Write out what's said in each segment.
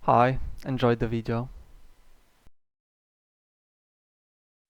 Hi, enjoyed the video.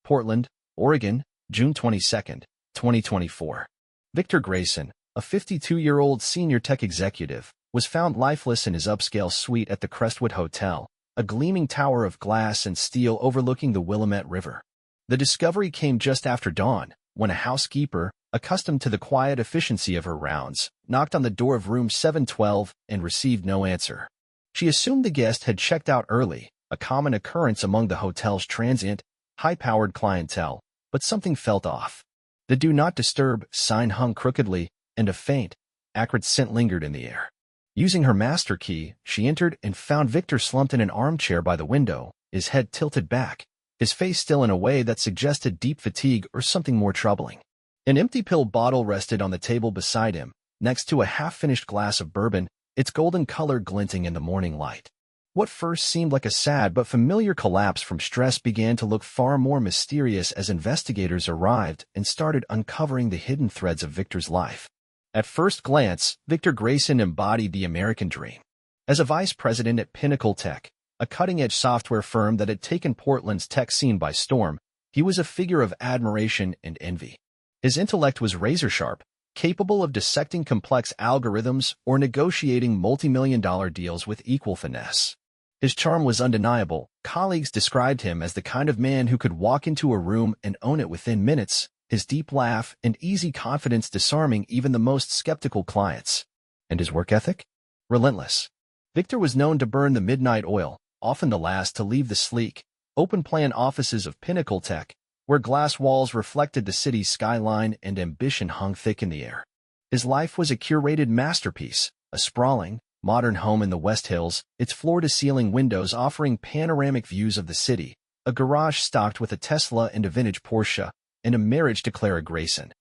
Portland, Oregon, June 22nd, 2024. Victor Grayson, a 52-year-old senior tech executive, was found lifeless in his upscale suite at the Crestwood Hotel, a gleaming tower of glass and steel overlooking the Willamette River. The discovery came just after dawn, when a housekeeper, accustomed to the quiet efficiency of her rounds, knocked on the door of room 712 and received no answer. She assumed the guest had checked out early, a common occurrence among the hotel's transient, high-powered clientele, but something felt off. The Do Not Disturb sign hung crookedly, and a faint, acrid scent lingered in the air. Using her master key, she entered and found Victor slumped in an armchair by the window, his head tilted back, his face still in a way that suggested deep fatigue or something more troubling. An empty pill bottle rested on the table beside him, next to a half-finished glass of bourbon, its golden color glinting in the morning light. What first seemed like a sad but familiar collapse from stress began to look far more mysterious as investigators arrived and started uncovering the hidden threads of Victor's life. At first glance, Victor Grayson embodied the American dream. As a vice president at Pinnacle Tech, a cutting-edge software firm that had taken Portland's tech scene by storm, he was a figure of admiration and envy. His intellect was razor-sharp, capable of dissecting complex algorithms or negotiating multi-million-dollar deals with equal finesse. His charm was undeniable. Colleagues described him as the kind of man who could walk into a room and own it within minutes, his deep laugh and easy confidence disarming even the most skeptical clients. And his work ethic? Relentless. Victor was known to burn the midnight oil, often the last to leave the sleek, open-plan offices of Pinnacle Tech, where glass walls reflected the city's skyline and ambition hung thick in the air. His life was a curated masterpiece, a sprawling, modern home in the West Hills, its floor-to-ceiling windows offering panoramic views of the city, a garage stocked with a Tesla and a vintage Porsche, and a marriage to Clara Grayson,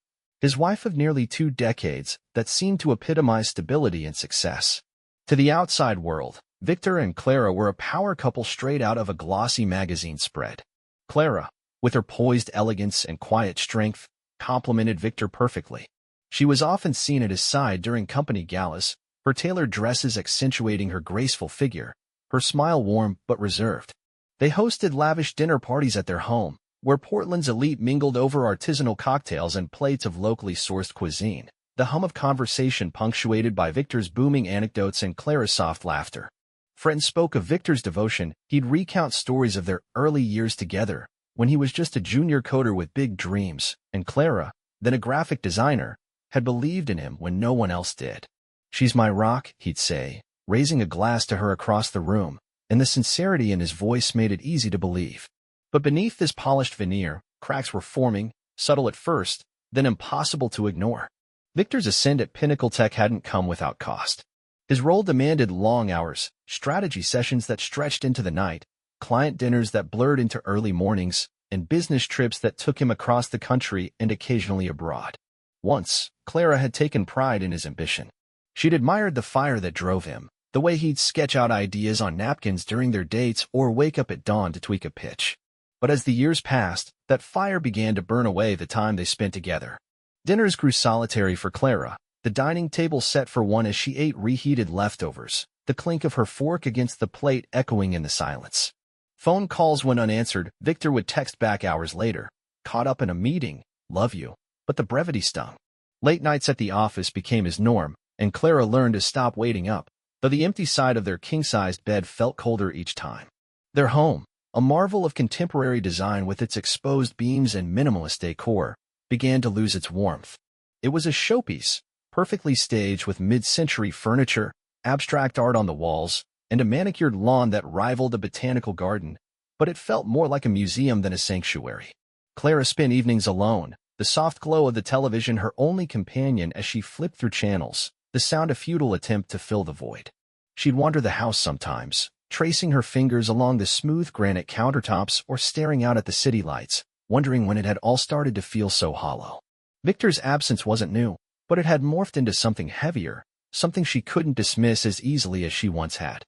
his wife of nearly 2 decades that seemed to epitomize stability and success. To the outside world, Victor and Clara were a power couple straight out of a glossy magazine spread. Clara, with her poised elegance and quiet strength, complemented Victor perfectly. She was often seen at his side during company galas, her tailored dresses accentuating her graceful figure, her smile warm but reserved. They hosted lavish dinner parties at their home, where Portland's elite mingled over artisanal cocktails and plates of locally sourced cuisine, the hum of conversation punctuated by Victor's booming anecdotes and Clara's soft laughter. Friends spoke of Victor's devotion. He'd recount stories of their early years together, when he was just a junior coder with big dreams, and Clara, then a graphic designer, had believed in him when no one else did. "She's my rock," he'd say, raising a glass to her across the room, and the sincerity in his voice made it easy to believe. But beneath this polished veneer, cracks were forming, subtle at first, then impossible to ignore. Victor's ascent at Pinnacle Tech hadn't come without cost. His role demanded long hours, strategy sessions that stretched into the night, client dinners that blurred into early mornings, and business trips that took him across the country and occasionally abroad. Once, Clara had taken pride in his ambition. She'd admired the fire that drove him, the way he'd sketch out ideas on napkins during their dates or wake up at dawn to tweak a pitch. But as the years passed, that fire began to burn away the time they spent together. Dinners grew solitary for Clara, the dining table set for one as she ate reheated leftovers, the clink of her fork against the plate echoing in the silence. Phone calls went unanswered. Victor would text back hours later, "Caught up in a meeting, love you," but the brevity stung. Late nights at the office became his norm, and Clara learned to stop waiting up, though the empty side of their king-sized bed felt colder each time. Their home, a marvel of contemporary design with its exposed beams and minimalist decor, began to lose its warmth. It was a showpiece, perfectly staged with mid-century furniture, abstract art on the walls, and a manicured lawn that rivaled a botanical garden, but it felt more like a museum than a sanctuary. Clara spent evenings alone, the soft glow of the television her only companion as she flipped through channels, the sound a futile attempt to fill the void. She'd wander the house sometimes, tracing her fingers along the smooth granite countertops or staring out at the city lights, wondering when it had all started to feel so hollow. Victor's absence wasn't new, but it had morphed into something heavier, something she couldn't dismiss as easily as she once had.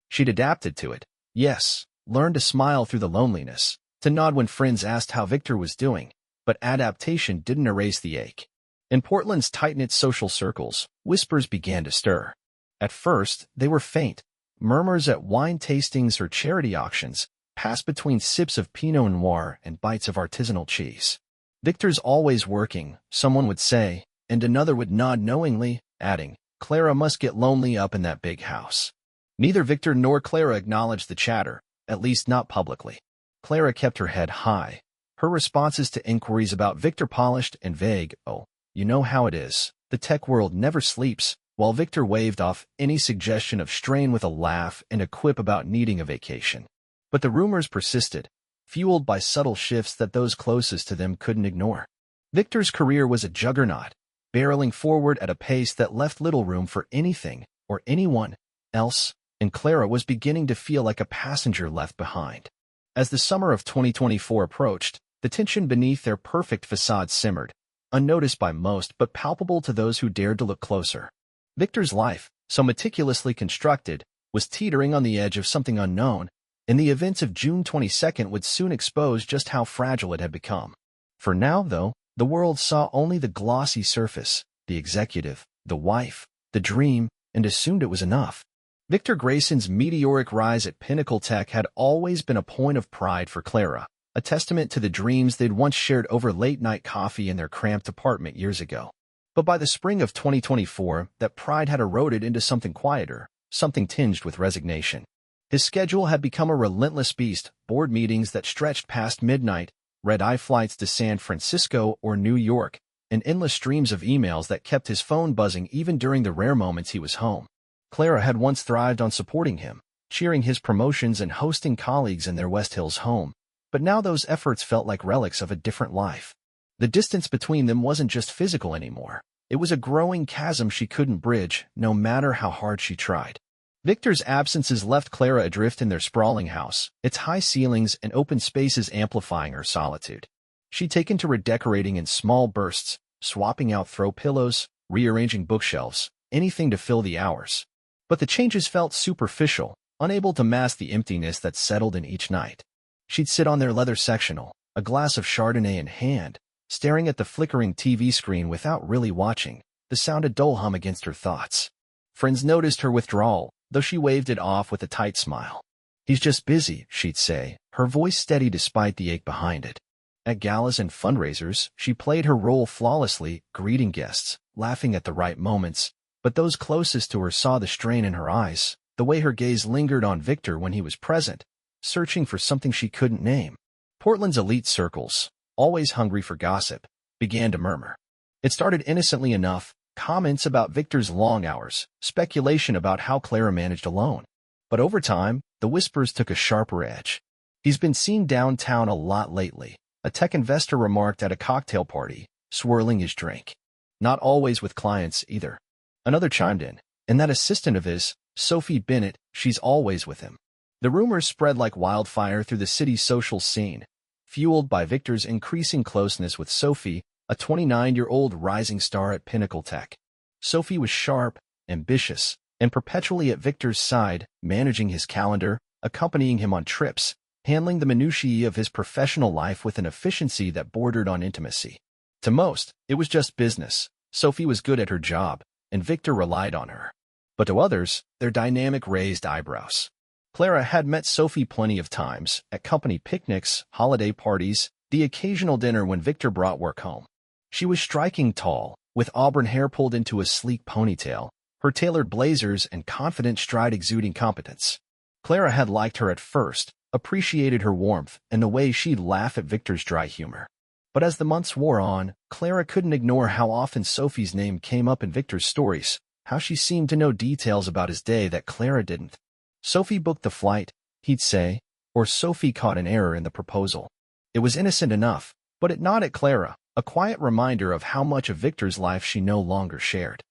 She'd adapted to it, yes, learned to smile through the loneliness, to nod when friends asked how Victor was doing, but adaptation didn't erase the ache. In Portland's tight-knit social circles, whispers began to stir. At first, they were faint, murmurs at wine tastings or charity auctions, pass between sips of Pinot Noir and bites of artisanal cheese. "Victor's always working," someone would say, and another would nod knowingly, adding, "Clara must get lonely up in that big house." Neither Victor nor Clara acknowledged the chatter, at least not publicly. Clara kept her head high. Her responses to inquiries about Victor polished and vague. "Oh, you know how it is. The tech world never sleeps," while Victor waved off any suggestion of strain with a laugh and a quip about needing a vacation. But the rumors persisted, fueled by subtle shifts that those closest to them couldn't ignore. Victor's career was a juggernaut, barreling forward at a pace that left little room for anything or anyone else, and Clara was beginning to feel like a passenger left behind. As the summer of 2024 approached, the tension beneath their perfect facade simmered, unnoticed by most but palpable to those who dared to look closer. Victor's life, so meticulously constructed, was teetering on the edge of something unknown, and the events of June 22nd would soon expose just how fragile it had become. For now, though, the world saw only the glossy surface, the executive, the wife, the dream, and assumed it was enough. Victor Grayson's meteoric rise at Pinnacle Tech had always been a point of pride for Clara, a testament to the dreams they'd once shared over late-night coffee in their cramped apartment years ago. But by the spring of 2024, that pride had eroded into something quieter, something tinged with resignation. His schedule had become a relentless beast, board meetings that stretched past midnight, red-eye flights to San Francisco or New York, and endless streams of emails that kept his phone buzzing even during the rare moments he was home. Clara had once thrived on supporting him, cheering his promotions and hosting colleagues in their West Hills home, but now those efforts felt like relics of a different life. The distance between them wasn't just physical anymore. It was a growing chasm she couldn't bridge, no matter how hard she tried. Victor's absences left Clara adrift in their sprawling house, its high ceilings and open spaces amplifying her solitude. She'd taken to redecorating in small bursts, swapping out throw pillows, rearranging bookshelves, anything to fill the hours. But the changes felt superficial, unable to mask the emptiness that settled in each night. She'd sit on their leather sectional, a glass of Chardonnay in hand, staring at the flickering TV screen without really watching, the sound a dull hum against her thoughts. Friends noticed her withdrawal, though she waved it off with a tight smile. "He's just busy," she'd say, her voice steady despite the ache behind it. At galas and fundraisers, she played her role flawlessly, greeting guests, laughing at the right moments, but those closest to her saw the strain in her eyes, the way her gaze lingered on Victor when he was present, searching for something she couldn't name. Portland's elite circles, always hungry for gossip, began to murmur. It started innocently enough, comments about Victor's long hours, speculation about how Clara managed alone. But over time, the whispers took a sharper edge. "He's been seen downtown a lot lately," a tech investor remarked at a cocktail party, swirling his drink. "Not always with clients, either." Another chimed in, "And that assistant of his, Sophie Bennett, she's always with him." The rumors spread like wildfire through the city's social scene, fueled by Victor's increasing closeness with Sophie, a 29-year-old rising star at Pinnacle Tech. Sophie was sharp, ambitious, and perpetually at Victor's side, managing his calendar, accompanying him on trips, handling the minutiae of his professional life with an efficiency that bordered on intimacy. To most, it was just business. Sophie was good at her job, and Victor relied on her. But to others, their dynamic raised eyebrows. Clara had met Sophie plenty of times, at company picnics, holiday parties, the occasional dinner when Victor brought work home. She was striking tall, with auburn hair pulled into a sleek ponytail, her tailored blazers and confident stride exuding competence. Clara had liked her at first, appreciated her warmth and the way she'd laugh at Victor's dry humor. But as the months wore on, Clara couldn't ignore how often Sophie's name came up in Victor's stories, how she seemed to know details about his day that Clara didn't. "Sophie booked the flight," he'd say, or "Sophie caught an error in the proposal." It was innocent enough, but it gnawed at Clara, a quiet reminder of how much of Victor's life she no longer shared.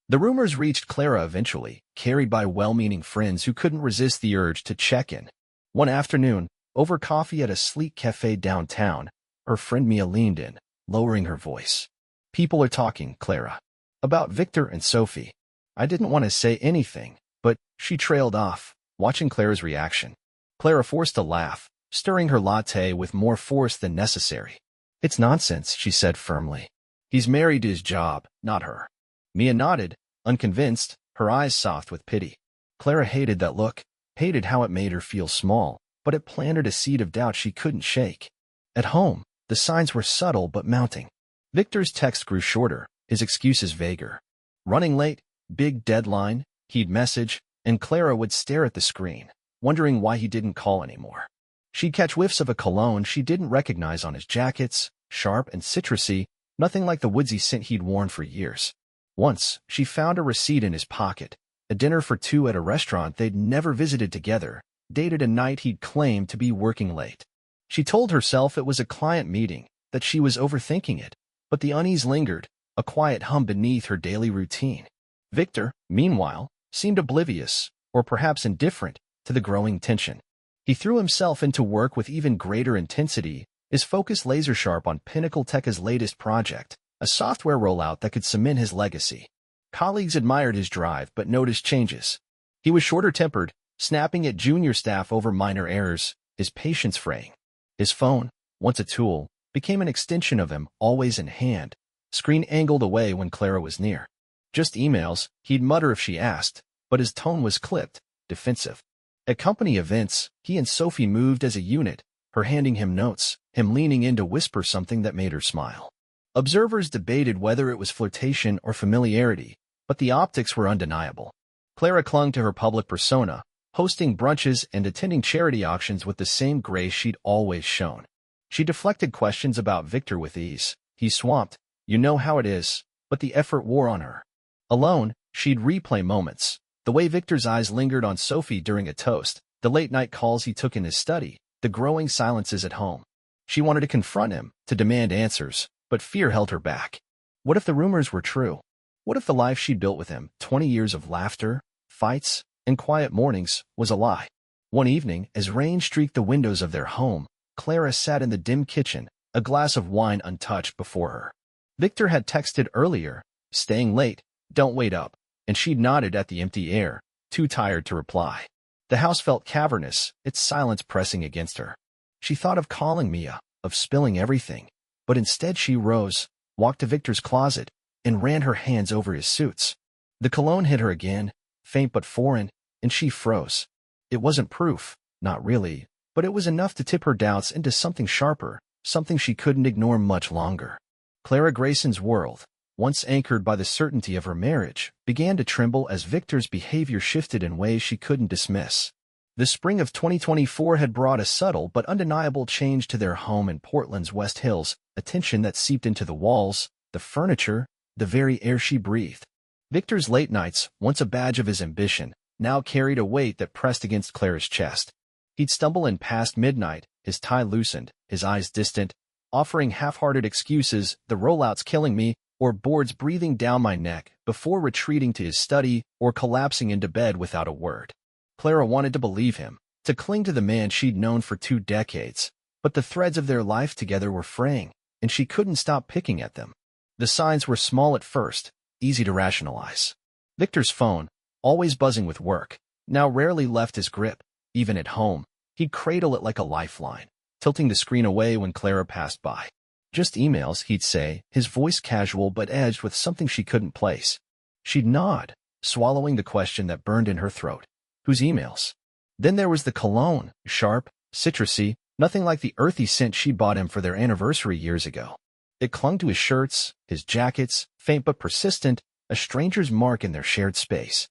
The rumors reached Clara eventually, carried by well-meaning friends who couldn't resist the urge to check in. One afternoon, over coffee at a sleek cafe downtown, her friend Mia leaned in, lowering her voice. "People are talking, Clara. About Victor and Sophie." I didn't want to say anything, but she trailed off, watching Clara's reaction. Clara forced a laugh, stirring her latte with more force than necessary. "It's nonsense," she said firmly. "He's married to his job, not her." Mia nodded, unconvinced, her eyes soft with pity. Clara hated that look, hated how it made her feel small, but it planted a seed of doubt she couldn't shake. At home, the signs were subtle but mounting. Victor's text grew shorter, his excuses vaguer. Running late, big deadline, he'd message, and Clara would stare at the screen, wondering why he didn't call anymore. She'd catch whiffs of a cologne she didn't recognize on his jackets, sharp and citrusy, nothing like the woodsy scent he'd worn for years. Once, she found a receipt in his pocket, a dinner for two at a restaurant they'd never visited together, dated a night he'd claimed to be working late. She told herself it was a client meeting, that she was overthinking it, but the unease lingered, a quiet hum beneath her daily routine. Victor, meanwhile, seemed oblivious, or perhaps indifferent, to the growing tension. He threw himself into work with even greater intensity, his focus laser-sharp on Pinnacle Tech's latest project, a software rollout that could cement his legacy. Colleagues admired his drive but noticed changes. He was shorter-tempered, snapping at junior staff over minor errors, his patience fraying. His phone, once a tool, became an extension of him, always in hand, screen angled away when Clara was near. Just emails, he'd mutter if she asked, but his tone was clipped, defensive. At company events, he and Sophie moved as a unit, her handing him notes, him leaning in to whisper something that made her smile. Observers debated whether it was flirtation or familiarity, but the optics were undeniable. Clara clung to her public persona, hosting brunches and attending charity auctions with the same grace she'd always shown. She deflected questions about Victor with ease. He swamped, "You know how it is," but the effort wore on her. Alone, she'd replay moments, the way Victor's eyes lingered on Sophie during a toast, the late-night calls he took in his study, the growing silences at home. She wanted to confront him, to demand answers, but fear held her back. What if the rumors were true? What if the life she'd built with him, 20 years of laughter, fights, and quiet mornings, was a lie? One evening, as rain streaked the windows of their home, Clara sat in the dim kitchen, a glass of wine untouched before her. Victor had texted earlier, "Staying late, don't wait up," and she'd nodded at the empty air, too tired to reply. The house felt cavernous, its silence pressing against her. She thought of calling Mia, of spilling everything, but instead she rose, walked to Victor's closet, and ran her hands over his suits. The cologne hit her again, faint but foreign, and she froze. It wasn't proof, not really, but it was enough to tip her doubts into something sharper, something she couldn't ignore much longer. Clara Grayson's world, once anchored by the certainty of her marriage, began to tremble as Victor's behavior shifted in ways she couldn't dismiss. The spring of 2024 had brought a subtle but undeniable change to their home in Portland's West Hills, a tension that seeped into the walls, the furniture, the very air she breathed. Victor's late nights, once a badge of his ambition, now carried a weight that pressed against Clara's chest. He'd stumble in past midnight, his tie loosened, his eyes distant, offering half-hearted excuses, "The rollout's killing me," or "boards breathing down my neck," before retreating to his study or collapsing into bed without a word. Clara wanted to believe him, to cling to the man she'd known for 2 decades, but the threads of their life together were fraying, and she couldn't stop picking at them. The signs were small at first, easy to rationalize. Victor's phone, always buzzing with work, now rarely left his grip. Even at home, he'd cradle it like a lifeline, tilting the screen away when Clara passed by. "Just emails," he'd say, his voice casual but edged with something she couldn't place. She'd nod, swallowing the question that burned in her throat. Whose emails? Then there was the cologne, sharp, citrusy, nothing like the earthy scent she'd bought him for their anniversary years ago. It clung to his shirts, his jackets, faint but persistent, a stranger's mark in their shared space.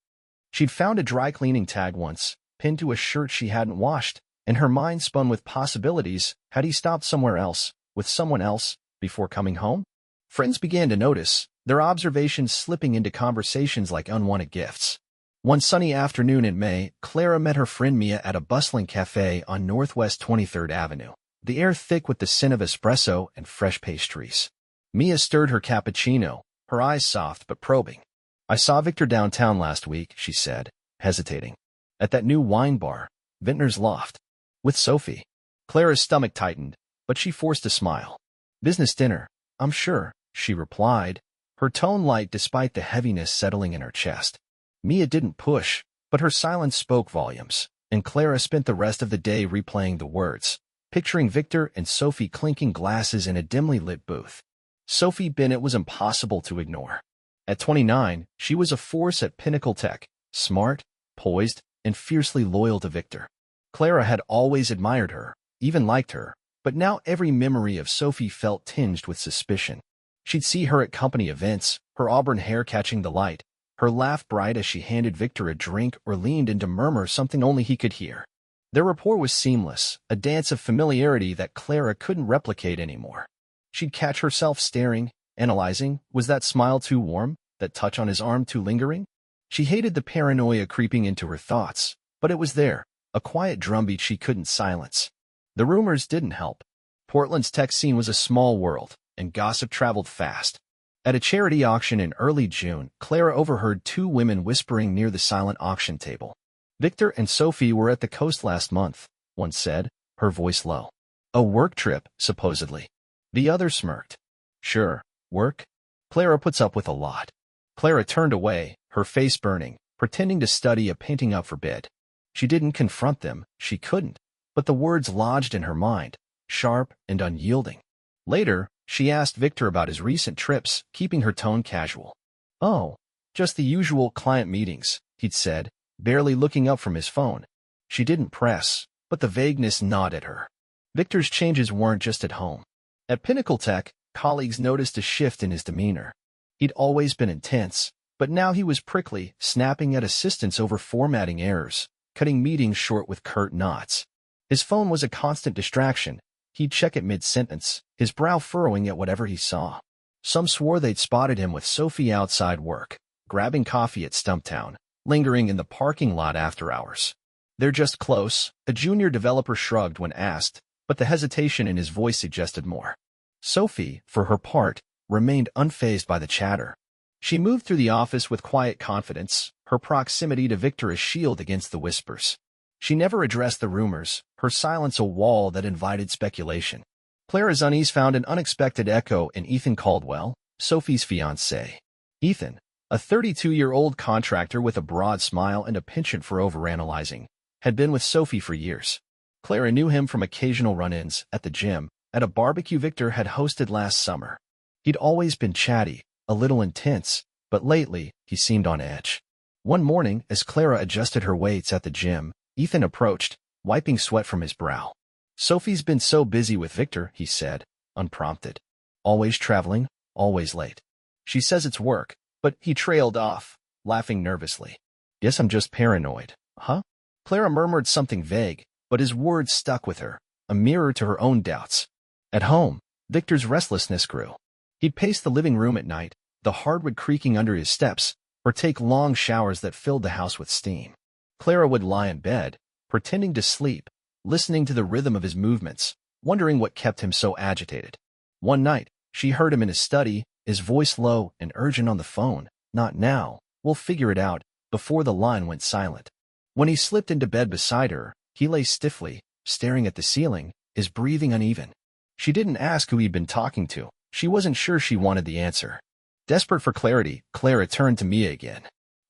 She'd found a dry cleaning tag once, pinned to a shirt she hadn't washed, and her mind spun with possibilities. Had he stopped somewhere else, with someone else, before coming home? Friends began to notice, their observations slipping into conversations like unwanted gifts. One sunny afternoon in May, Clara met her friend Mia at a bustling cafe on Northwest 23rd Avenue, the air thick with the scent of espresso and fresh pastries. Mia stirred her cappuccino, her eyes soft but probing. "I saw Victor downtown last week," she said, hesitating. "At that new wine bar, Vintner's Loft. With Sophie." Clara's stomach tightened, but she forced a smile. "Business dinner, I'm sure," she replied, her tone light despite the heaviness settling in her chest. Mia didn't push, but her silence spoke volumes, and Clara spent the rest of the day replaying the words, picturing Victor and Sophie clinking glasses in a dimly lit booth. Sophie Bennett was impossible to ignore. At 29, she was a force at Pinnacle Tech, smart, poised, and fiercely loyal to Victor. Clara had always admired her, even liked her, but now every memory of Sophie felt tinged with suspicion. She'd see her at company events, her auburn hair catching the light, her laugh bright as she handed Victor a drink or leaned in to murmur something only he could hear. Their rapport was seamless, a dance of familiarity that Clara couldn't replicate anymore. She'd catch herself staring, analyzing, was that smile too warm, that touch on his arm too lingering? She hated the paranoia creeping into her thoughts, but it was there, a quiet drumbeat she couldn't silence. The rumors didn't help. Portland's tech scene was a small world, and gossip traveled fast. At a charity auction in early June, Clara overheard two women whispering near the silent auction table. Victor and Sophie were at the coast last month, one said, her voice low. A work trip, supposedly. The other smirked. Sure, work? Clara puts up with a lot. Clara turned away, her face burning, pretending to study a painting up for bid. She didn't confront them, she couldn't, but the words lodged in her mind, sharp and unyielding. Later, she asked Victor about his recent trips, keeping her tone casual. Oh, just the usual client meetings, he'd said, barely looking up from his phone. She didn't press, but the vagueness gnawed at her. Victor's changes weren't just at home. At Pinnacle Tech, colleagues noticed a shift in his demeanor. He'd always been intense, but now he was prickly, snapping at assistants over formatting errors, cutting meetings short with curt nods. His phone was a constant distraction. He'd check it mid-sentence, his brow furrowing at whatever he saw. Some swore they'd spotted him with Sophie outside work, grabbing coffee at Stumptown, lingering in the parking lot after hours. They're just close, a junior developer shrugged when asked, but the hesitation in his voice suggested more. Sophie, for her part, remained unfazed by the chatter. She moved through the office with quiet confidence, her proximity to Victor a shield against the whispers. She never addressed the rumors, her silence a wall that invited speculation. Clara's unease found an unexpected echo in Ethan Caldwell, Sophie's fiancé. Ethan, a 32-year-old contractor with a broad smile and a penchant for overanalyzing, had been with Sophie for years. Clara knew him from occasional run-ins at the gym, at a barbecue Victor had hosted last summer. He'd always been chatty, a little intense, but lately, he seemed on edge. One morning, as Clara adjusted her weights at the gym, Ethan approached, wiping sweat from his brow. Sophie's been so busy with Victor, he said, unprompted. Always traveling, always late. She says it's work, but he trailed off, laughing nervously. Guess I'm just paranoid, huh? Clara murmured something vague, but his words stuck with her, a mirror to her own doubts. At home, Victor's restlessness grew. He'd pace the living room at night, the hardwood creaking under his steps, or take long showers that filled the house with steam. Clara would lie in bed, pretending to sleep, listening to the rhythm of his movements, wondering what kept him so agitated. One night, she heard him in his study, his voice low and urgent on the phone. Not now, we'll figure it out, before the line went silent. When he slipped into bed beside her, he lay stiffly, staring at the ceiling, his breathing uneven. She didn't ask who he'd been talking to. She wasn't sure she wanted the answer. Desperate for clarity, Clara turned to Mia again.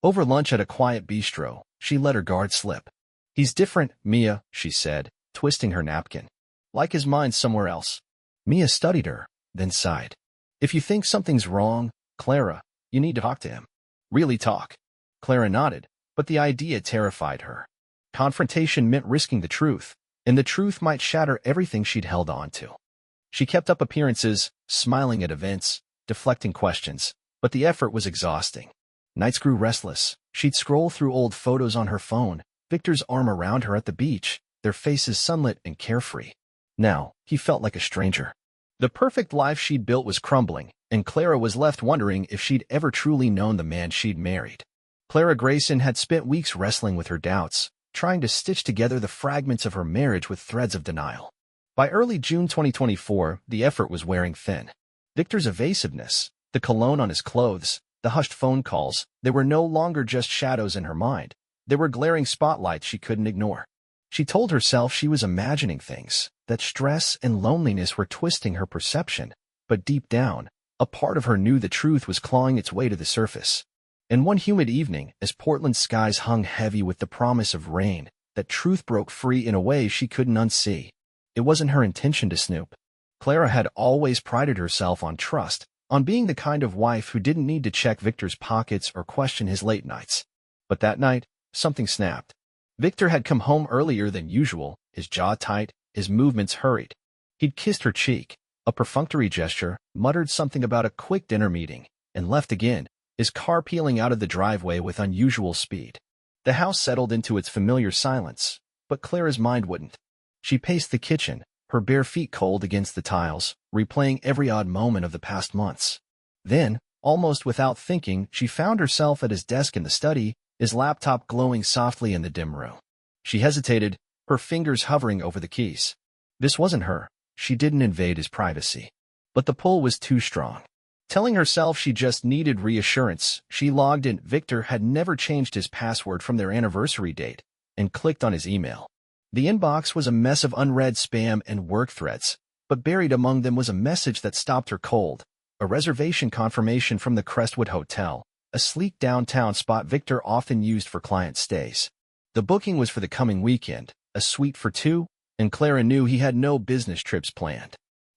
Over lunch at a quiet bistro, she let her guard slip. He's different, Mia, she said, twisting her napkin. Like his mind somewhere else. Mia studied her, then sighed. If you think something's wrong, Clara, you need to talk to him. Really talk. Clara nodded, but the idea terrified her. Confrontation meant risking the truth, and the truth might shatter everything she'd held on to. She kept up appearances, smiling at events, deflecting questions, but the effort was exhausting. Nights grew restless. She'd scroll through old photos on her phone, Victor's arm around her at the beach, their faces sunlit and carefree. Now, he felt like a stranger. The perfect life she'd built was crumbling, and Clara was left wondering if she'd ever truly known the man she'd married. Clara Grayson had spent weeks wrestling with her doubts, trying to stitch together the fragments of her marriage with threads of denial. By early June 2024, the effort was wearing thin. Victor's evasiveness, the cologne on his clothes, the hushed phone calls, they were no longer just shadows in her mind. They were glaring spotlights she couldn't ignore. She told herself she was imagining things, that stress and loneliness were twisting her perception, but deep down, a part of her knew the truth was clawing its way to the surface. And one humid evening, as Portland's skies hung heavy with the promise of rain, that truth broke free in a way she couldn't unsee. It wasn't her intention to snoop. Clara had always prided herself on trust, on being the kind of wife who didn't need to check Victor's pockets or question his late nights. But that night, Something snapped. Victor had come home earlier than usual, his jaw tight, his movements hurried. He'd kissed her cheek, a perfunctory gesture, muttered something about a quick dinner meeting, and left again, his car peeling out of the driveway with unusual speed. The house settled into its familiar silence, but Clara's mind wouldn't. She paced the kitchen, her bare feet cold against the tiles, replaying every odd moment of the past months. Then, almost without thinking, she found herself at his desk in the study, his laptop glowing softly in the dim room. She hesitated, her fingers hovering over the keys. This wasn't her. She didn't invade his privacy. But the pull was too strong. Telling herself she just needed reassurance, she logged in. Victor had never changed his password from their anniversary date, and clicked on his email. The inbox was a mess of unread spam and work threads, but buried among them was a message that stopped her cold, a reservation confirmation from the Crestwood Hotel, a sleek downtown spot Victor often used for client stays. The booking was for the coming weekend, a suite for two, and Clara knew he had no business trips planned.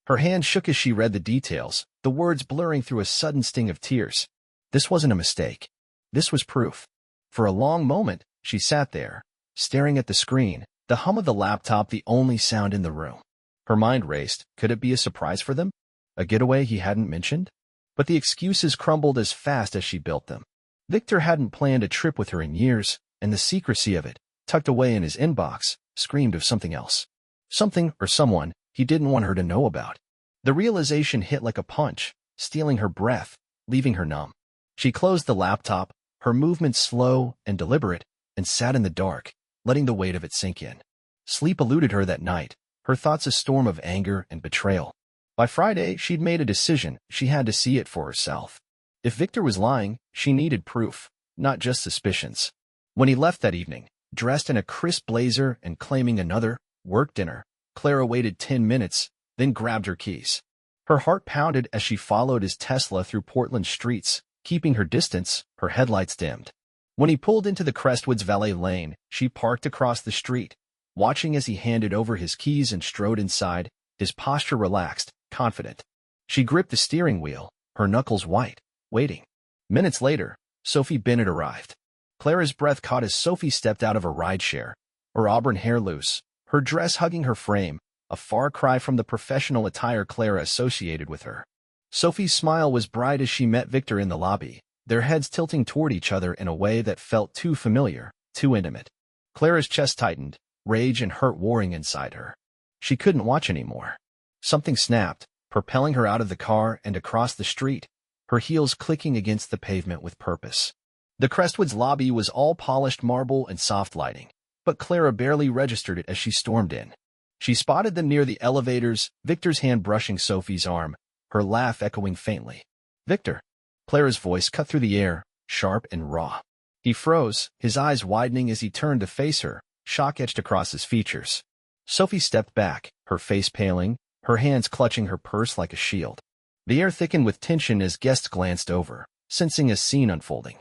Her hand shook as she read the details, the words blurring through a sudden sting of tears. This wasn't a mistake. This was proof. For a long moment, she sat there, staring at the screen, the hum of the laptop the only sound in the room. Her mind raced. Could it be a surprise for them? A getaway he hadn't mentioned? But the excuses crumbled as fast as she built them. Victor hadn't planned a trip with her in years, and the secrecy of it, tucked away in his inbox, screamed of something else. Something or someone he didn't want her to know about. The realization hit like a punch, stealing her breath, leaving her numb. She closed the laptop, her movements slow and deliberate, and sat in the dark, letting the weight of it sink in. Sleep eluded her that night, her thoughts a storm of anger and betrayal. By Friday, she'd made a decision. She had to see it for herself. If Victor was lying, she needed proof, not just suspicions. When he left that evening, dressed in a crisp blazer and claiming another work dinner, Clara waited 10 minutes, then grabbed her keys. Her heart pounded as she followed his Tesla through Portland streets, keeping her distance, her headlights dimmed. When he pulled into the Crestwoods valet lane, she parked across the street, watching as he handed over his keys and strode inside, his posture relaxed, confident. She gripped the steering wheel, her knuckles white, waiting. Minutes later, Sophie Bennett arrived. Clara's breath caught as Sophie stepped out of a rideshare, her auburn hair loose, her dress hugging her frame, a far cry from the professional attire Clara associated with her. Sophie's smile was bright as she met Victor in the lobby, their heads tilting toward each other in a way that felt too familiar, too intimate. Clara's chest tightened, rage and hurt warring inside her. She couldn't watch anymore. Something snapped, propelling her out of the car and across the street, her heels clicking against the pavement with purpose. The Crestwoods lobby was all polished marble and soft lighting, but Clara barely registered it as she stormed in. She spotted them near the elevators, Victor's hand brushing Sophie's arm, her laugh echoing faintly. "Victor." Clara's voice cut through the air, sharp and raw. He froze, his eyes widening as he turned to face her, shock etched across his features. Sophie stepped back, her face paling, her hands clutching her purse like a shield. The air thickened with tension as guests glanced over, sensing a scene unfolding.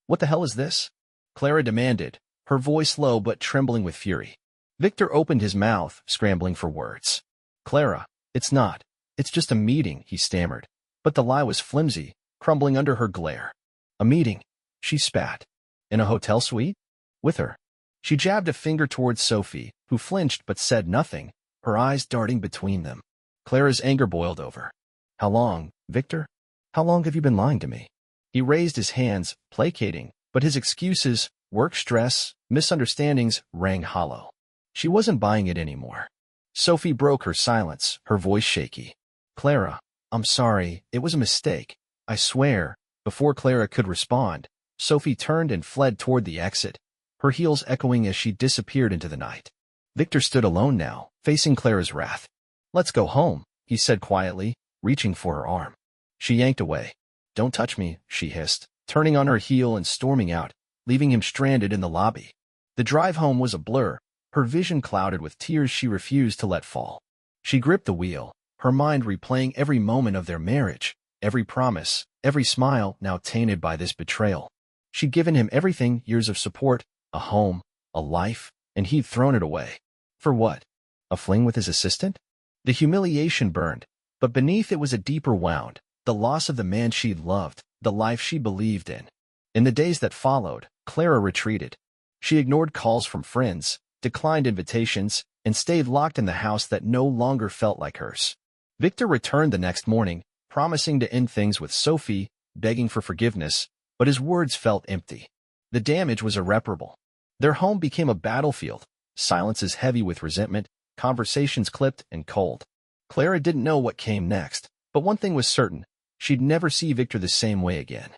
"What the hell is this?" Clara demanded, her voice low but trembling with fury. Victor opened his mouth, scrambling for words. "Clara, it's not. It's just a meeting," he stammered. But the lie was flimsy, crumbling under her glare. "A meeting," she spat. "In a hotel suite? With her?" She jabbed a finger towards Sophie, who flinched but said nothing, her eyes darting between them. Clara's anger boiled over. "How long, Victor? How long have you been lying to me?" He raised his hands, placating, but his excuses, work stress, misunderstandings, rang hollow. She wasn't buying it anymore. Sophie broke her silence, her voice shaky. "Clara, I'm sorry, it was a mistake. I swear." Before Clara could respond, Sophie turned and fled toward the exit, her heels echoing as she disappeared into the night. Victor stood alone now, facing Clara's wrath. "Let's go home," he said quietly, reaching for her arm. She yanked away. "Don't touch me," she hissed, turning on her heel and storming out, leaving him stranded in the lobby. The drive home was a blur, her vision clouded with tears she refused to let fall. She gripped the wheel, her mind replaying every moment of their marriage, every promise, every smile now tainted by this betrayal. She'd given him everything, years of support, a home, a life, and he'd thrown it away. For what? A fling with his assistant? The humiliation burned, but beneath it was a deeper wound, the loss of the man she'd loved, the life she believed in. In the days that followed, Clara retreated. She ignored calls from friends, declined invitations, and stayed locked in the house that no longer felt like hers. Victor returned the next morning, promising to end things with Sophie, begging for forgiveness, but his words felt empty. The damage was irreparable. Their home became a battlefield, silences heavy with resentment, conversations clipped and cold. Clara didn't know what came next, but one thing was certain: she'd never see Victor the same way again.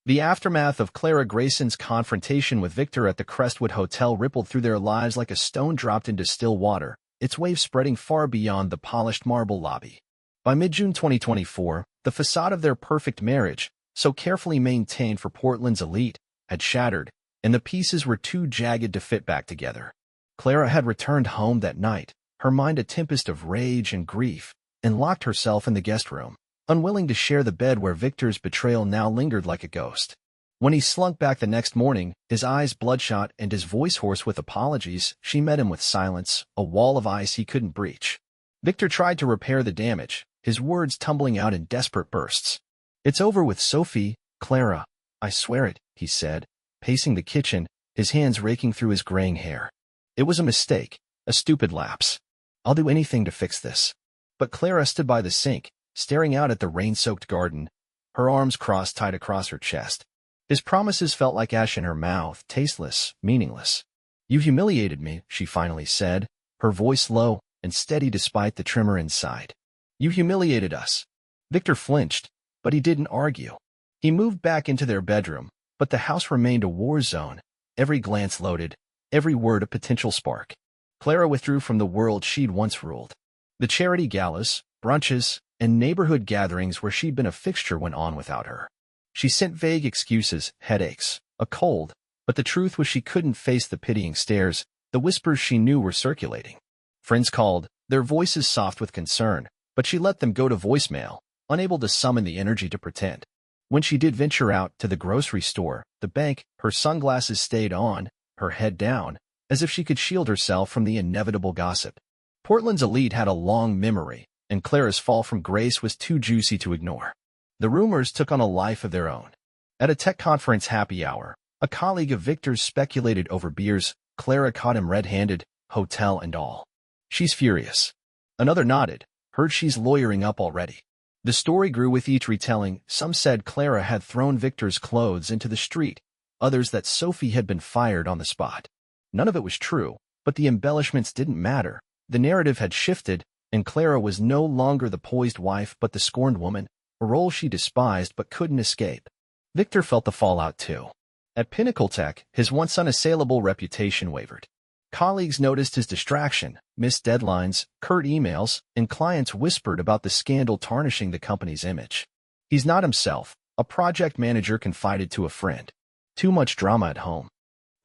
The aftermath of Clara Grayson's confrontation with Victor at the Crestwood Hotel rippled through their lives like a stone dropped into still water, its waves spreading far beyond the polished marble lobby. By mid-June 2024, the facade of their perfect marriage, so carefully maintained for Portland's elite, had shattered, and the pieces were too jagged to fit back together. Clara had returned home that night, her mind a tempest of rage and grief, and locked herself in the guest room, unwilling to share the bed where Victor's betrayal now lingered like a ghost. When he slunk back the next morning, his eyes bloodshot and his voice hoarse with apologies, she met him with silence, a wall of ice he couldn't breach. Victor tried to repair the damage, his words tumbling out in desperate bursts. "It's over with Sophie, Clara. I swear it," he said, pacing the kitchen, his hands raking through his graying hair. "It was a mistake, a stupid lapse. I'll do anything to fix this." But Clara stood by the sink, staring out at the rain-soaked garden, her arms crossed tight across her chest. His promises felt like ash in her mouth, tasteless, meaningless. "You humiliated me," she finally said, her voice low and steady despite the tremor inside. "You humiliated us." Victor flinched, but he didn't argue. He moved back into their bedroom, but the house remained a war zone, every glance loaded, every word a potential spark. Clara withdrew from the world she'd once ruled. The charity galas, brunches, and neighborhood gatherings where she'd been a fixture went on without her. She sent vague excuses, headaches, a cold, but the truth was she couldn't face the pitying stares, the whispers she knew were circulating. Friends called, their voices soft with concern, but she let them go to voicemail, unable to summon the energy to pretend. When she did venture out to the grocery store, the bank, her sunglasses stayed on, her head down, as if she could shield herself from the inevitable gossip. Portland's elite had a long memory, and Clara's fall from grace was too juicy to ignore. The rumors took on a life of their own. At a tech conference happy hour, a colleague of Victor's speculated over beers. Clara caught him red-handed, hotel and all. "She's furious." Another nodded, "Heard she's lawyering up already." The story grew with each retelling. Some said Clara had thrown Victor's clothes into the street, others that Sophie had been fired on the spot. None of it was true, but the embellishments didn't matter. The narrative had shifted, and Clara was no longer the poised wife but the scorned woman, a role she despised but couldn't escape. Victor felt the fallout too. At Pinnacle Tech, his once unassailable reputation wavered. Colleagues noticed his distraction, missed deadlines, curt emails, and clients whispered about the scandal tarnishing the company's image. "He's not himself," a project manager confided to a friend. "Too much drama at home."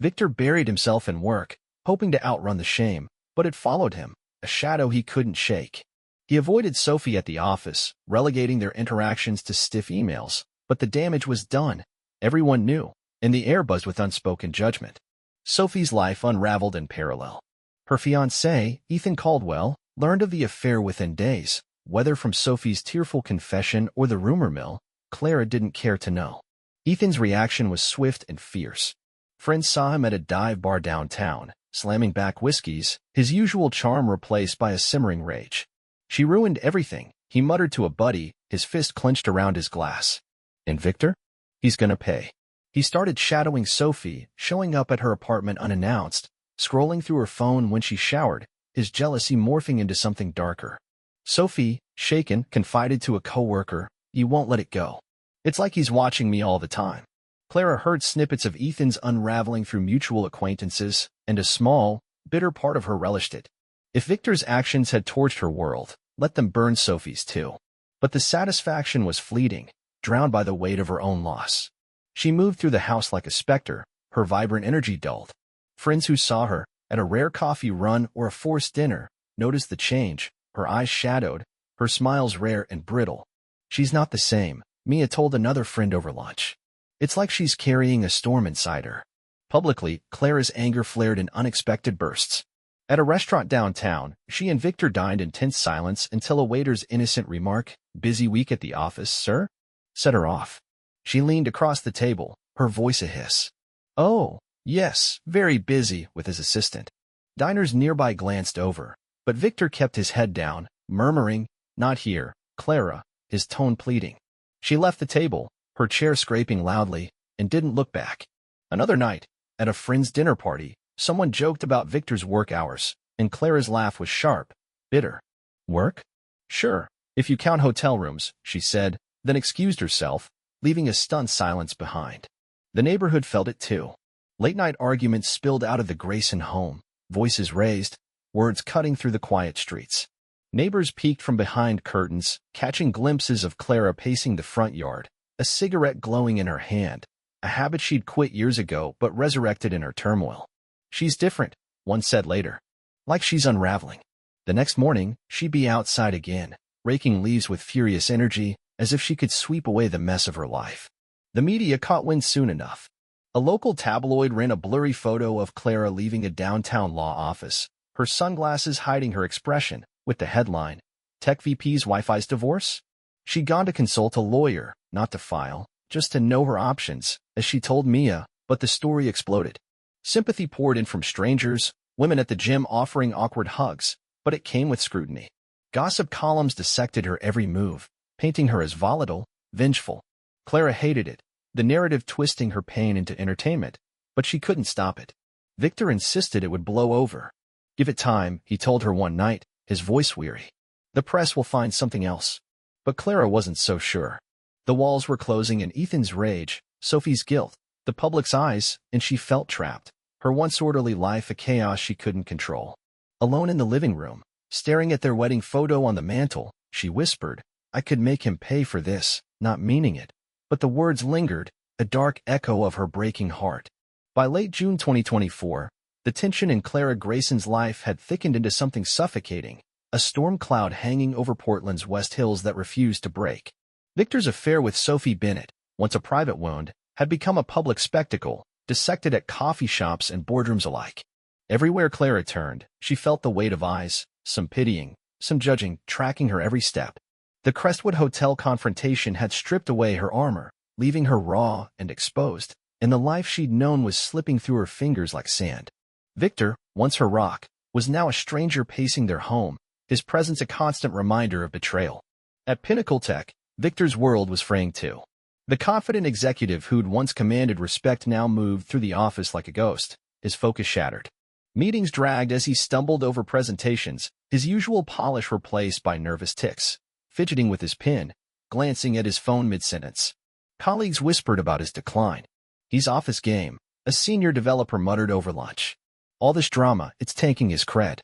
Victor buried himself in work, hoping to outrun the shame, but it followed him, a shadow he couldn't shake. He avoided Sophie at the office, relegating their interactions to stiff emails, but the damage was done. Everyone knew, and the air buzzed with unspoken judgment. Sophie's life unraveled in parallel. Her fiancé, Ethan Caldwell, learned of the affair within days. Whether from Sophie's tearful confession or the rumor mill, Clara didn't care to know. Ethan's reaction was swift and fierce. Friends saw him at a dive bar downtown, slamming back whiskeys, his usual charm replaced by a simmering rage. "She ruined everything," he muttered to a buddy, his fist clenched around his glass. "And Victor? He's gonna pay." He started shadowing Sophie, showing up at her apartment unannounced, scrolling through her phone when she showered, his jealousy morphing into something darker. Sophie, shaken, confided to a coworker, "You won't let it go. It's like he's watching me all the time." Clara heard snippets of Ethan's unraveling through mutual acquaintances, and a small, bitter part of her relished it. If Victor's actions had torched her world, let them burn Sophie's too. But the satisfaction was fleeting, drowned by the weight of her own loss. She moved through the house like a specter, her vibrant energy dulled. Friends who saw her, at a rare coffee run or a forced dinner, noticed the change, her eyes shadowed, her smiles rare and brittle. "She's not the same," Mia told another friend over lunch. "It's like she's carrying a storm inside her." Publicly, Clara's anger flared in unexpected bursts. At a restaurant downtown, she and Victor dined in tense silence until a waiter's innocent remark, "Busy week at the office, sir?" set her off. She leaned across the table, her voice a hiss. "Oh, Yes, very busy with his assistant. Diners nearby glanced over, but Victor kept his head down, murmuring, "Not here, Clara," his tone pleading. She left the table, her chair scraping loudly, and didn't look back. Another night, at a friend's dinner party, someone joked about Victor's work hours, and Clara's laugh was sharp, bitter. "Work? Sure, if you count hotel rooms," she said, then excused herself, leaving a stunned silence behind. The neighborhood felt it too. Late-night arguments spilled out of the Grayson home, voices raised, words cutting through the quiet streets. Neighbors peeked from behind curtains, catching glimpses of Clara pacing the front yard, a cigarette glowing in her hand, a habit she'd quit years ago but resurrected in her turmoil. "She's different," one said later. "Like she's unraveling." The next morning, she'd be outside again, raking leaves with furious energy, as if she could sweep away the mess of her life. The media caught wind soon enough. A local tabloid ran a blurry photo of Clara leaving a downtown law office, her sunglasses hiding her expression, with the headline, "Tech VP's Wi-Fi's divorce?" She'd gone to consult a lawyer, not to file, just to know her options, as she told Mia, but the story exploded. Sympathy poured in from strangers, women at the gym offering awkward hugs, but it came with scrutiny. Gossip columns dissected her every move, painting her as volatile, vengeful. Clara hated it, the narrative twisting her pain into entertainment, but she couldn't stop it. Victor insisted it would blow over. "Give it time," he told her one night, his voice weary. "The press will find something else." But Clara wasn't so sure. The walls were closing in Ethan's rage, Sophie's guilt, the public's eyes, and she felt trapped, her once orderly life a chaos she couldn't control. Alone in the living room, staring at their wedding photo on the mantel, she whispered, "I could make him pay for this," not meaning it. But the words lingered, a dark echo of her breaking heart. By late June 2024, the tension in Clara Grayson's life had thickened into something suffocating, a storm cloud hanging over Portland's West Hills that refused to break. Victor's affair with Sophie Bennett, once a private wound, had become a public spectacle, dissected at coffee shops and boardrooms alike. Everywhere Clara turned, she felt the weight of eyes, some pitying, some judging, tracking her every step. The Crestwood Hotel confrontation had stripped away her armor, leaving her raw and exposed, and the life she'd known was slipping through her fingers like sand. Victor, once her rock, was now a stranger pacing their home, his presence a constant reminder of betrayal. At Pinnacle Tech, Victor's world was fraying too. The confident executive who'd once commanded respect now moved through the office like a ghost, his focus shattered. Meetings dragged as he stumbled over presentations, his usual polish replaced by nervous tics, fidgeting with his pen, glancing at his phone mid-sentence. Colleagues whispered about his decline. "He's off his game," a senior developer muttered over lunch. "All this drama, it's tanking his cred."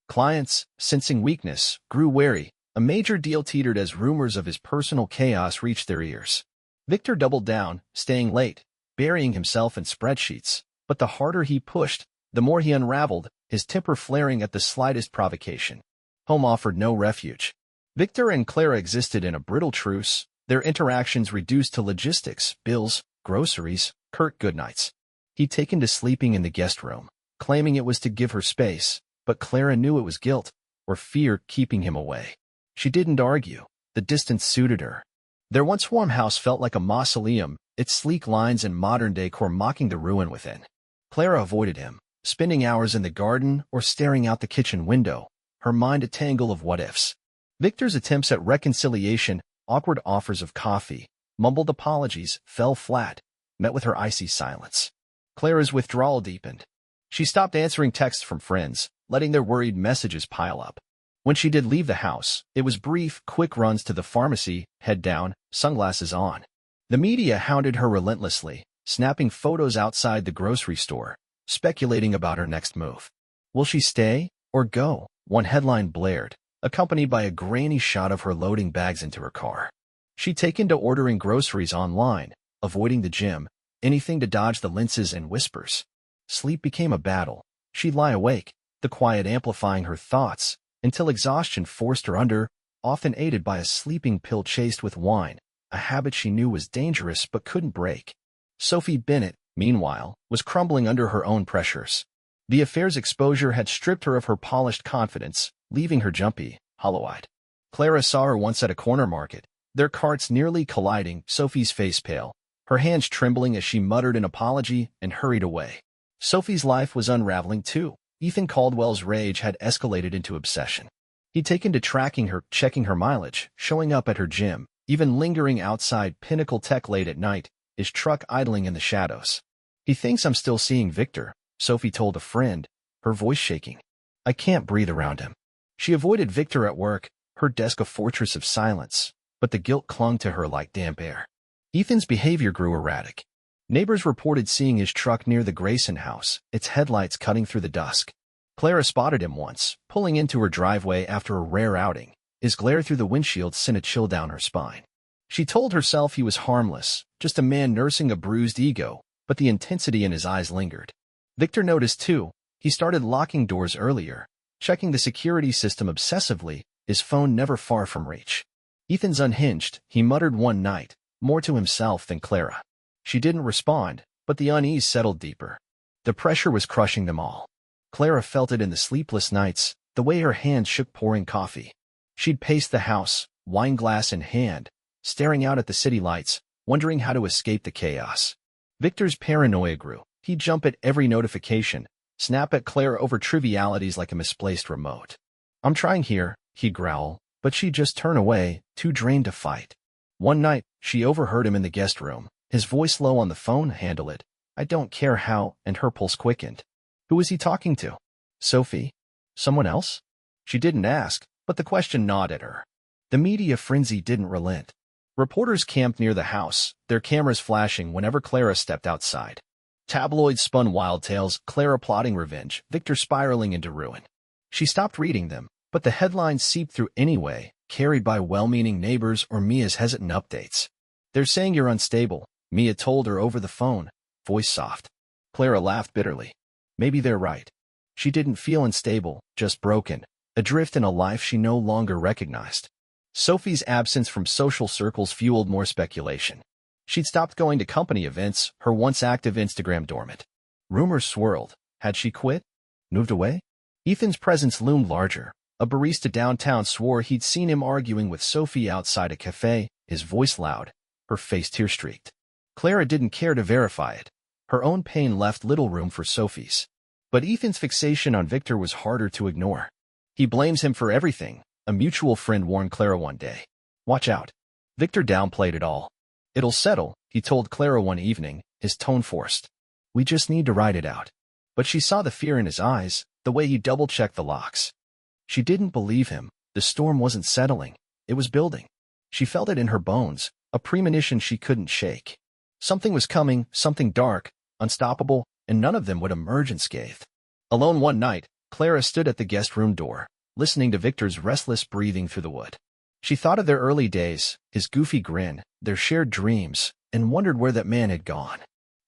Clients, sensing weakness, grew wary. A major deal teetered as rumors of his personal chaos reached their ears. Victor doubled down, staying late, burying himself in spreadsheets. But the harder he pushed, the more he unraveled, his temper flaring at the slightest provocation. Home offered no refuge. Victor and Clara existed in a brittle truce, their interactions reduced to logistics, bills, groceries, curt goodnights. He'd taken to sleeping in the guest room, claiming it was to give her space, but Clara knew it was guilt, or fear keeping him away. She didn't argue. The distance suited her. Their once warm house felt like a mausoleum, its sleek lines and modern decor mocking the ruin within. Clara avoided him, spending hours in the garden or staring out the kitchen window, her mind a tangle of what-ifs. Victor's attempts at reconciliation, awkward offers of coffee, mumbled apologies, fell flat, met with her icy silence. Clara's withdrawal deepened. She stopped answering texts from friends, letting their worried messages pile up. When she did leave the house, it was brief, quick runs to the pharmacy, head down, sunglasses on. The media hounded her relentlessly, snapping photos outside the grocery store, speculating about her next move. "Will she stay or go?" one headline blared, accompanied by a grainy shot of her loading bags into her car. She'd taken to ordering groceries online, avoiding the gym, anything to dodge the lenses and whispers. Sleep became a battle. She'd lie awake, the quiet amplifying her thoughts, until exhaustion forced her under, often aided by a sleeping pill chased with wine, a habit she knew was dangerous but couldn't break. Sophie Bennett, meanwhile, was crumbling under her own pressures. The affair's exposure had stripped her of her polished confidence, leaving her jumpy, hollow-eyed. Clara saw her once at a corner market, their carts nearly colliding, Sophie's face pale, her hands trembling as she muttered an apology and hurried away. Sophie's life was unraveling too. Ethan Caldwell's rage had escalated into obsession. He'd taken to tracking her, checking her mileage, showing up at her gym, even lingering outside Pinnacle Tech late at night, his truck idling in the shadows. "He thinks I'm still seeing Victor," Sophie told a friend, her voice shaking. "I can't breathe around him." She avoided Victor at work, her desk a fortress of silence, but the guilt clung to her like damp air. Ethan's behavior grew erratic. Neighbors reported seeing his truck near the Grayson house, its headlights cutting through the dusk. Clara spotted him once, pulling into her driveway after a rare outing. His glare through the windshield sent a chill down her spine. She told herself he was harmless, just a man nursing a bruised ego, but the intensity in his eyes lingered. Victor noticed too. He started locking doors earlier, checking the security system obsessively, his phone never far from reach. "Ethan's unhinged," he muttered one night, more to himself than Clara. She didn't respond, but the unease settled deeper. The pressure was crushing them all. Clara felt it in the sleepless nights, the way her hands shook pouring coffee. She'd pace the house, wine glass in hand, staring out at the city lights, wondering how to escape the chaos. Victor's paranoia grew. He'd jump at every notification, snap at Clara over trivialities like a misplaced remote. "I'm trying here," he'd growl, but she'd just turn away, too drained to fight. One night, she overheard him in the guest room, his voice low on the phone. "Handle it. I don't care how," and her pulse quickened. Who was he talking to? Sophie? Someone else? She didn't ask, but the question gnawed at her. The media frenzy didn't relent. Reporters camped near the house, their cameras flashing whenever Clara stepped outside. Tabloids spun wild tales, Clara plotting revenge, Victor spiraling into ruin. She stopped reading them, but the headlines seeped through anyway, carried by well-meaning neighbors or Mia's hesitant updates. "They're saying you're unstable," Mia told her over the phone, voice soft. Clara laughed bitterly. Maybe they're right. She didn't feel unstable, just broken, adrift in a life she no longer recognized. Sophie's absence from social circles fueled more speculation. She'd stopped going to company events, her once active Instagram dormant. Rumors swirled. Had she quit? Moved away? Ethan's presence loomed larger. A barista downtown swore he'd seen him arguing with Sophie outside a cafe, his voice loud, her face tear-streaked. Clara didn't care to verify it. Her own pain left little room for Sophie's. But Ethan's fixation on Victor was harder to ignore. "He blames him for everything," a mutual friend warned Clara one day. "Watch out." Victor downplayed it all. "It'll settle," he told Clara one evening, his tone forced. "We just need to ride it out." But she saw the fear in his eyes, the way he double-checked the locks. She didn't believe him. The storm wasn't settling. It was building. She felt it in her bones, a premonition she couldn't shake. Something was coming, something dark, unstoppable, and none of them would emerge unscathed. Alone one night, Clara stood at the guest room door, listening to Victor's restless breathing through the wood. She thought of their early days, his goofy grin, their shared dreams, and wondered where that man had gone.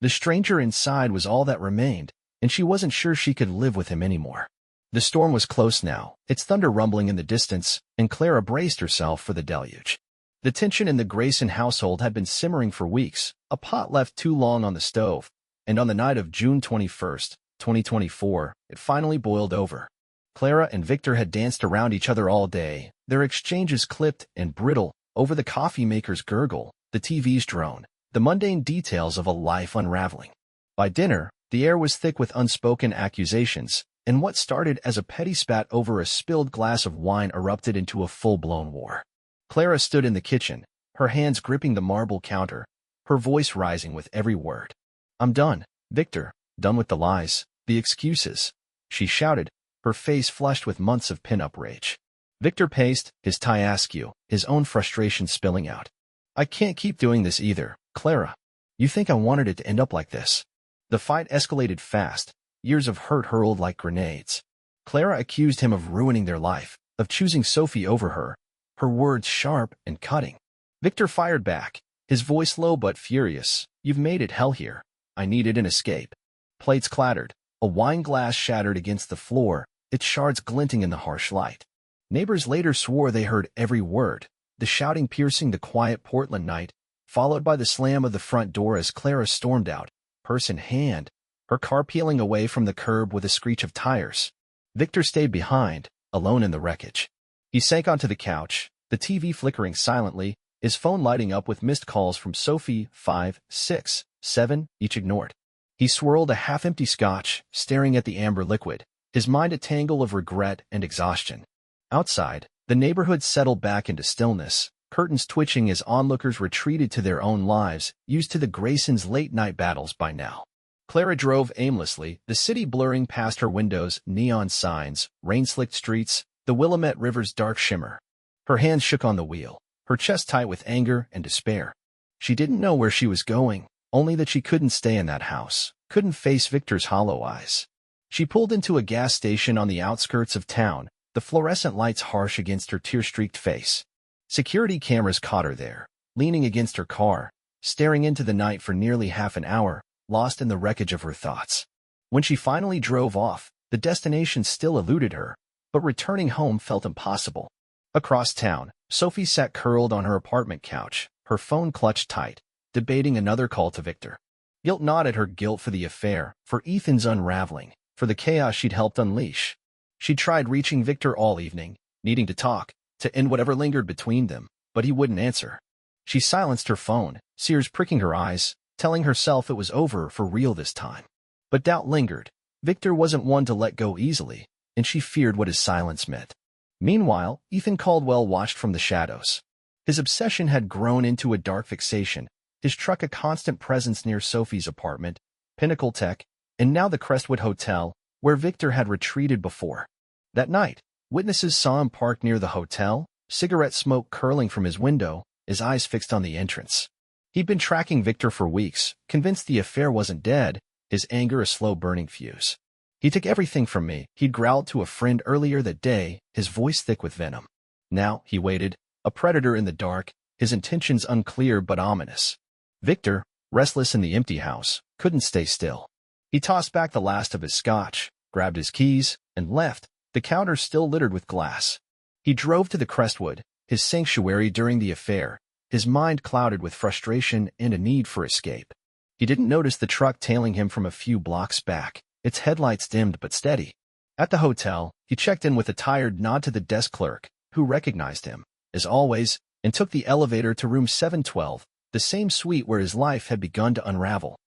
The stranger inside was all that remained, and she wasn't sure she could live with him anymore. The storm was close now, its thunder rumbling in the distance, and Clara braced herself for the deluge. The tension in the Grayson household had been simmering for weeks, a pot left too long on the stove, and on the night of June 21st, 2024, it finally boiled over. Clara and Victor had danced around each other all day, their exchanges clipped and brittle, over the coffee maker's gurgle, the TV's drone, the mundane details of a life unraveling. By dinner, the air was thick with unspoken accusations, and what started as a petty spat over a spilled glass of wine erupted into a full-blown war. Clara stood in the kitchen, her hands gripping the marble counter, her voice rising with every word. "I'm done, Victor, done with the lies, the excuses," she shouted, her face flushed with months of pin-up rage. Victor paced, his tie askew, his own frustration spilling out. "I can't keep doing this either, Clara. You think I wanted it to end up like this?" The fight escalated fast, years of hurt hurled like grenades. Clara accused him of ruining their life, of choosing Sophie over her, her words sharp and cutting. Victor fired back, his voice low but furious. "You've made it hell here. I needed an escape." Plates clattered, a wine glass shattered against the floor, its shards glinting in the harsh light. Neighbors later swore they heard every word, the shouting piercing the quiet Portland night, followed by the slam of the front door as Clara stormed out, purse in hand, her car peeling away from the curb with a screech of tires. Victor stayed behind, alone in the wreckage. He sank onto the couch, the TV flickering silently, his phone lighting up with missed calls from Sophie, 5, 6, 7, each ignored. He swirled a half-empty scotch, staring at the amber liquid, his mind a tangle of regret and exhaustion. Outside, the neighborhood settled back into stillness, curtains twitching as onlookers retreated to their own lives, used to the Graysons' late-night battles by now. Clara drove aimlessly, the city blurring past her windows, neon signs, rain-slicked streets, the Willamette River's dark shimmer. Her hands shook on the wheel, her chest tight with anger and despair. She didn't know where she was going, only that she couldn't stay in that house, couldn't face Victor's hollow eyes. She pulled into a gas station on the outskirts of town, the fluorescent lights harsh against her tear-streaked face. Security cameras caught her there, leaning against her car, staring into the night for nearly half an hour, lost in the wreckage of her thoughts. When she finally drove off, the destination still eluded her, but returning home felt impossible. Across town, Sophie sat curled on her apartment couch, her phone clutched tight, debating another call to Victor. Guilt gnawed at her, guilt for the affair, for Ethan's unraveling, for the chaos she'd helped unleash. She tried reaching Victor all evening, needing to talk, to end whatever lingered between them, but he wouldn't answer. She silenced her phone, tears pricking her eyes, telling herself it was over for real this time. But doubt lingered. Victor wasn't one to let go easily, and she feared what his silence meant. Meanwhile, Ethan Caldwell watched from the shadows. His obsession had grown into a dark fixation, his truck a constant presence near Sophie's apartment, Pinnacle Tech, and now the Crestwood Hotel, where Victor had retreated before. That night, witnesses saw him parked near the hotel, cigarette smoke curling from his window, his eyes fixed on the entrance. He'd been tracking Victor for weeks, convinced the affair wasn't dead, his anger a slow-burning fuse. "He took everything from me," he'd growled to a friend earlier that day, his voice thick with venom. Now, he waited, a predator in the dark, his intentions unclear but ominous. Victor, restless in the empty house, couldn't stay still. He tossed back the last of his scotch, grabbed his keys, and left, the counter still littered with glass. He drove to the Crestwood, his sanctuary during the affair, his mind clouded with frustration and a need for escape. He didn't notice the truck tailing him from a few blocks back, its headlights dimmed but steady. At the hotel, he checked in with a tired nod to the desk clerk, who recognized him, as always, and took the elevator to room 712, the same suite where his life had begun to unravel.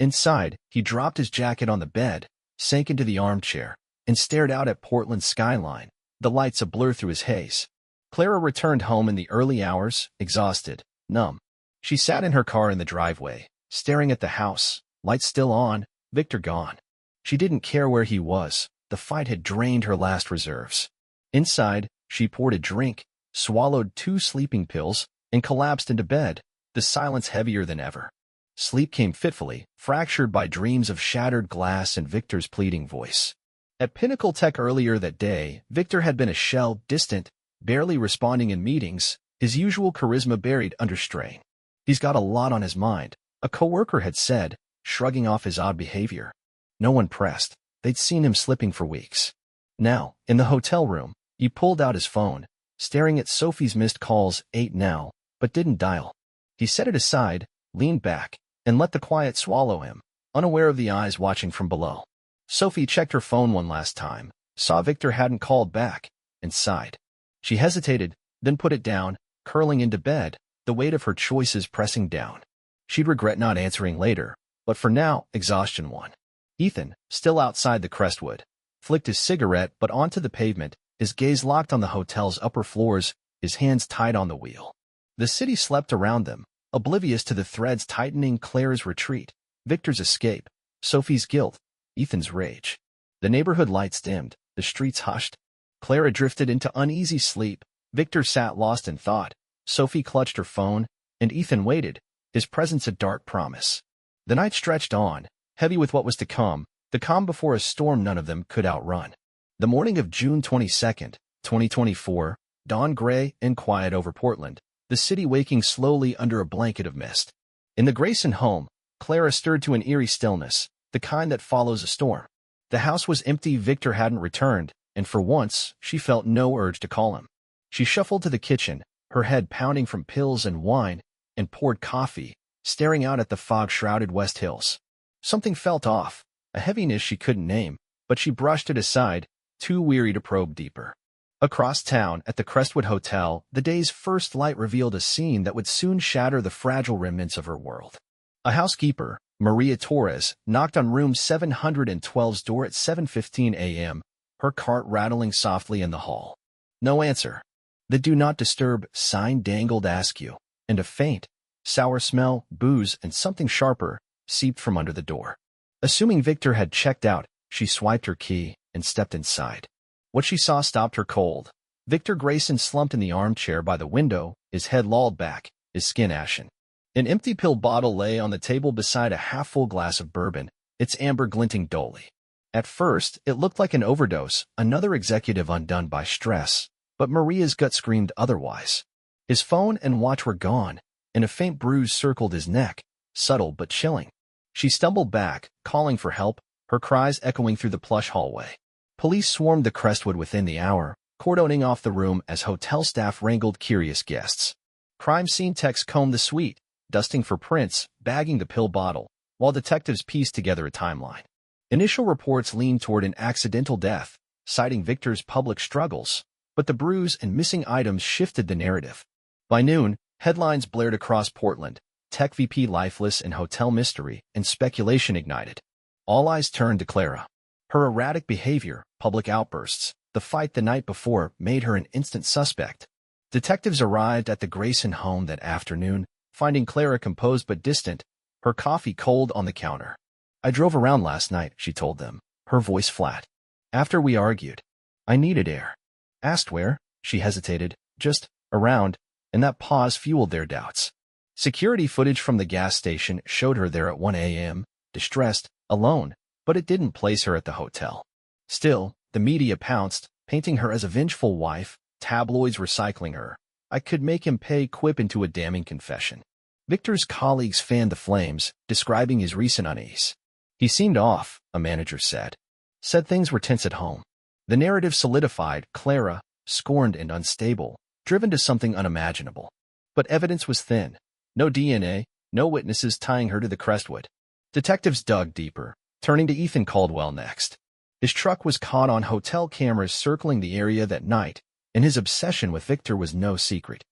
Inside, he dropped his jacket on the bed, sank into the armchair, and stared out at Portland's skyline, the lights a blur through his haze. Clara returned home in the early hours, exhausted, numb. She sat in her car in the driveway, staring at the house, lights still on, Victor gone. She didn't care where he was, the fight had drained her last reserves. Inside, she poured a drink, swallowed 2 sleeping pills, and collapsed into bed, the silence heavier than ever. Sleep came fitfully, fractured by dreams of shattered glass and Victor's pleading voice. At Pinnacle Tech earlier that day, Victor had been a shell, distant, barely responding in meetings, his usual charisma buried under strain. "He's got a lot on his mind," a coworker had said, shrugging off his odd behavior. No one pressed. They'd seen him slipping for weeks. Now, in the hotel room, he pulled out his phone, staring at Sophie's missed calls, 8 now, but didn't dial. He set it aside, leaned back, and let the quiet swallow him, unaware of the eyes watching from below. Sophie checked her phone one last time, saw Victor hadn't called back, and sighed. She hesitated, then put it down, curling into bed, the weight of her choices pressing down. She'd regret not answering later, but for now, exhaustion won. Ethan, still outside the Crestwood, flicked his cigarette but onto the pavement, his gaze locked on the hotel's upper floors, his hands tied on the wheel. The city slept around them, oblivious to the threads tightening Clara's retreat, Victor's escape, Sophie's guilt, Ethan's rage. The neighborhood lights dimmed, the streets hushed. Clara drifted into uneasy sleep, Victor sat lost in thought, Sophie clutched her phone, and Ethan waited, his presence a dark promise. The night stretched on, heavy with what was to come, the calm before a storm none of them could outrun. The morning of June 22nd, 2024, dawned gray and quiet over Portland, the city waking slowly under a blanket of mist. In the Grayson home, Clara stirred to an eerie stillness, the kind that follows a storm. The house was empty, Victor hadn't returned, and for once, she felt no urge to call him. She shuffled to the kitchen, her head pounding from pills and wine, and poured coffee, staring out at the fog-shrouded West Hills. Something felt off, a heaviness she couldn't name, but she brushed it aside, too weary to probe deeper. Across town, at the Crestwood Hotel, the day's first light revealed a scene that would soon shatter the fragile remnants of her world. A housekeeper, Maria Torres knocked on room 712's door at 7:15 a.m., her cart rattling softly in the hall. No answer. The do not disturb sign dangled askew, and a faint, sour smell, booze, and something sharper seeped from under the door. Assuming Victor had checked out, she swiped her key and stepped inside. What she saw stopped her cold. Victor Grayson slumped in the armchair by the window, his head lolled back, his skin ashen. An empty pill bottle lay on the table beside a half-full glass of bourbon, its amber glinting dully. At first, it looked like an overdose, another executive undone by stress, but Maria's gut screamed otherwise. His phone and watch were gone, and a faint bruise circled his neck, subtle but chilling. She stumbled back, calling for help, her cries echoing through the plush hallway. Police swarmed the Crestwood within the hour, cordoning off the room as hotel staff wrangled curious guests. Crime scene techs combed the suite, dusting for prints, bagging the pill bottle, while detectives pieced together a timeline. Initial reports leaned toward an accidental death, citing Victor's public struggles, but the bruise and missing items shifted the narrative. By noon, headlines blared across Portland, Tech VP lifeless in hotel mystery, and speculation ignited. All eyes turned to Clara. Her erratic behavior, public outbursts, the fight the night before made her an instant suspect. Detectives arrived at the Grayson home that afternoon, finding Clara composed but distant, her coffee cold on the counter. "I drove around last night," she told them, her voice flat. "After we argued. I needed air." Asked where, she hesitated. "Just around," and that pause fueled their doubts. Security footage from the gas station showed her there at 1 a.m., distressed, alone, but it didn't place her at the hotel. Still, the media pounced, painting her as a vengeful wife, tabloids recycling her. "I could make him pay," quip into a damning confession. Victor's colleagues fanned the flames, describing his recent unease. "He seemed off," a manager said. Said things were tense at home. The narrative solidified Clara, scorned and unstable, driven to something unimaginable. But evidence was thin. No DNA, no witnesses tying her to the Crestwood. Detectives dug deeper, turning to Ethan Caldwell next. His truck was caught on hotel cameras circling the area that night, and his obsession with Victor was no secret.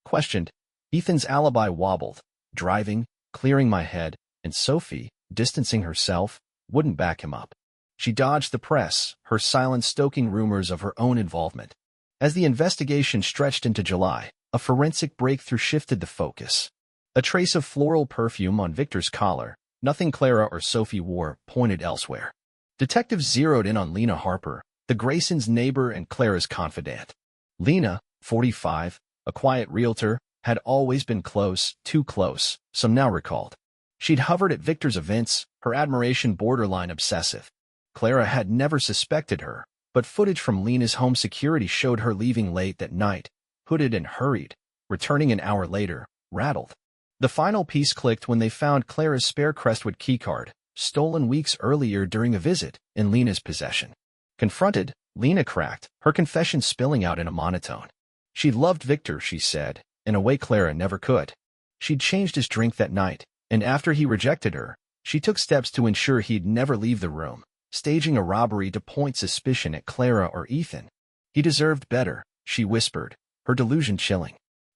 Questioned, Ethan's alibi wobbled, driving, clearing my head, and Sophie, distancing herself, wouldn't back him up. She dodged the press, her silence stoking rumors of her own involvement. As the investigation stretched into July, a forensic breakthrough shifted the focus. A trace of floral perfume on Victor's collar, nothing Clara or Sophie wore, pointed elsewhere. Detectives zeroed in on Lena Harper, the Graysons' neighbor and Clara's confidant. Lena, 45, a quiet realtor, had always been close, too close, some now recalled. She'd hovered at Victor's events, her admiration borderline obsessive. Clara had never suspected her, but footage from Lena's home security showed her leaving late that night, hooded and hurried, returning an hour later, rattled. The final piece clicked when they found Clara's spare Crestwood keycard, stolen weeks earlier during a visit, in Lena's possession. Confronted, Lena cracked, her confession spilling out in a monotone. She loved Victor, she said, in a way Clara never could. She'd changed his drink that night, and after he rejected her, she took steps to ensure he'd never leave the room, staging a robbery to point suspicion at Clara or Ethan. He deserved better, she whispered, her delusion chilling.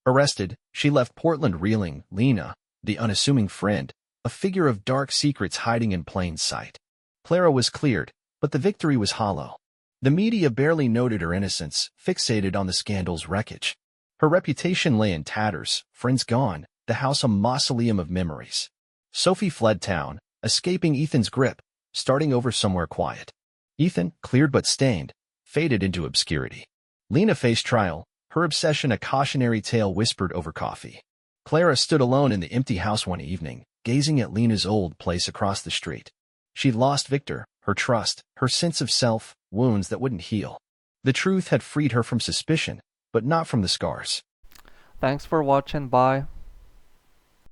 Arrested, she left Portland reeling, Lena, the unassuming friend, a figure of dark secrets hiding in plain sight. Clara was cleared, but the victory was hollow. The media barely noted her innocence, fixated on the scandal's wreckage. Her reputation lay in tatters, friends gone, the house a mausoleum of memories. Sophie fled town, escaping Ethan's grip, starting over somewhere quiet. Ethan, cleared but stained, faded into obscurity. Lena faced trial, her obsession a cautionary tale whispered over coffee. Clara stood alone in the empty house one evening, gazing at Lena's old place across the street. She'd lost Victor, her trust, her sense of self, wounds that wouldn't heal. The truth had freed her from suspicion, but not from the scars. Thanks for watching. Bye.